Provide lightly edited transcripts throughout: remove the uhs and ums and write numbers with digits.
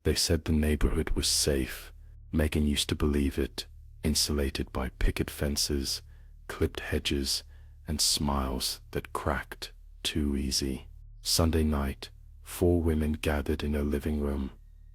They said the neighborhood was safe. Megan used to believe it, insulated by picket fences, clipped hedges, and smiles that cracked too easy. Sunday night, 4 women gathered in her living room,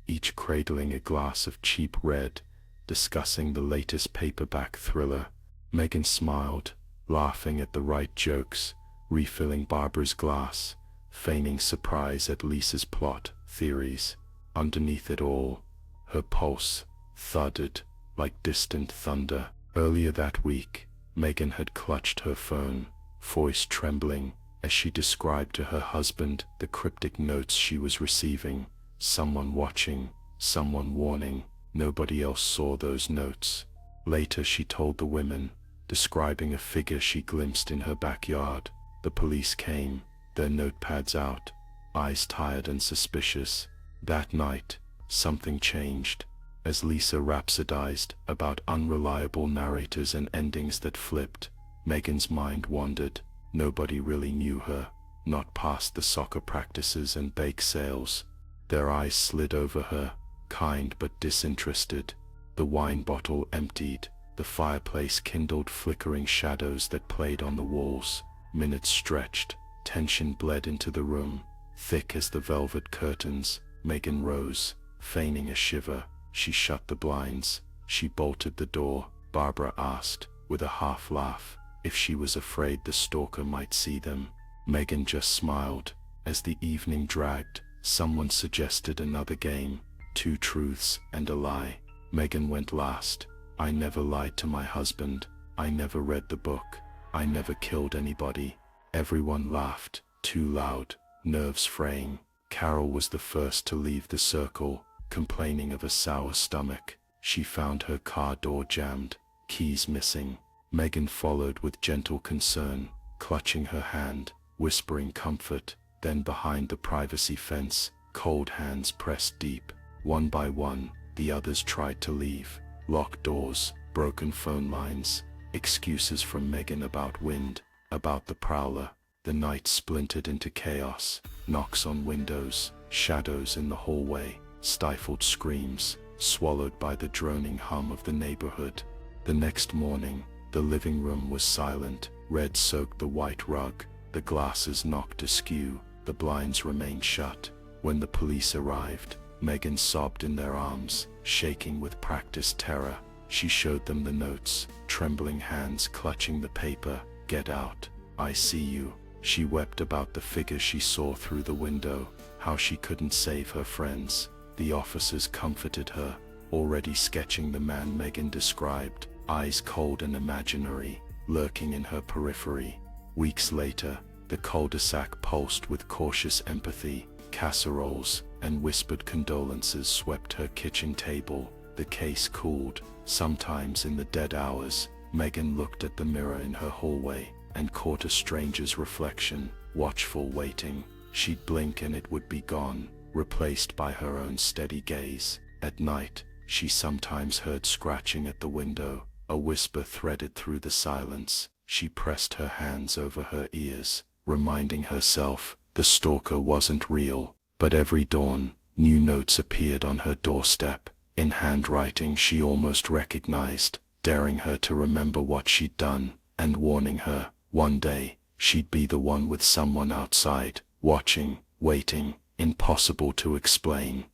each cradling a glass of cheap red, discussing the latest paperback thriller. Megan smiled, laughing at the right jokes, refilling Barbara's glass, feigning surprise at Lisa's plot theories. Underneath it all, her pulse thudded like distant thunder. Earlier that week, Megan had clutched her phone, voice trembling, as she described to her husband the cryptic notes she was receiving. Someone watching, someone warning. Nobody else saw those notes. Later she told the women, describing a figure she glimpsed in her backyard. The police came, their notepads out, eyes tired and suspicious. That night, something changed. As Lisa rhapsodized about unreliable narrators and endings that flipped, Megan's mind wandered. Nobody really knew her, not past the soccer practices and bake sales. Their eyes slid over her, kind but disinterested. The wine bottle emptied, the fireplace kindled flickering shadows that played on the walls. Minutes stretched, tension bled into the room, thick as the velvet curtains. Megan rose, feigning a shiver. She shut the blinds. She bolted the door. Barbara asked, with a half laugh, if she was afraid the stalker might see them. Megan just smiled. As the evening dragged, someone suggested another game, 2 truths and a lie. Megan went last. I never lied to my husband. I never read the book. I never killed anybody. Everyone laughed, too loud, nerves fraying. Carol was the first to leave the circle, complaining of a sour stomach. She found her car door jammed, keys missing. Megan followed with gentle concern, clutching her hand, whispering comfort. Then behind the privacy fence, cold hands pressed deep. One by one, the others tried to leave. Locked doors, broken phone lines, excuses from Megan about wind, about the prowler. The night splintered into chaos, knocks on windows, shadows in the hallway, stifled screams, swallowed by the droning hum of the neighborhood. The next morning, the living room was silent. Red soaked the white rug, the glasses knocked askew, the blinds remained shut. When the police arrived, Megan sobbed in their arms, shaking with practiced terror. She showed them the notes, trembling hands clutching the paper. Get out, I see you. She wept about the figure she saw through the window, how she couldn't save her friends. The officers comforted her, already sketching the man Megan described, eyes cold and imaginary, lurking in her periphery. Weeks later, the cul-de-sac pulsed with cautious empathy. Casseroles and whispered condolences swept her kitchen table. The case cooled. Sometimes in the dead hours, Megan looked at the mirror in her hallway and caught a stranger's reflection, watchful, waiting. She'd blink and it would be gone, replaced by her own steady gaze. At night, she sometimes heard scratching at the window, a whisper threaded through the silence. She pressed her hands over her ears, reminding herself the stalker wasn't real. But every dawn, new notes appeared on her doorstep, in handwriting she almost recognized, daring her to remember what she'd done, and warning her, one day, she'd be the one with someone outside, watching, waiting, impossible to explain.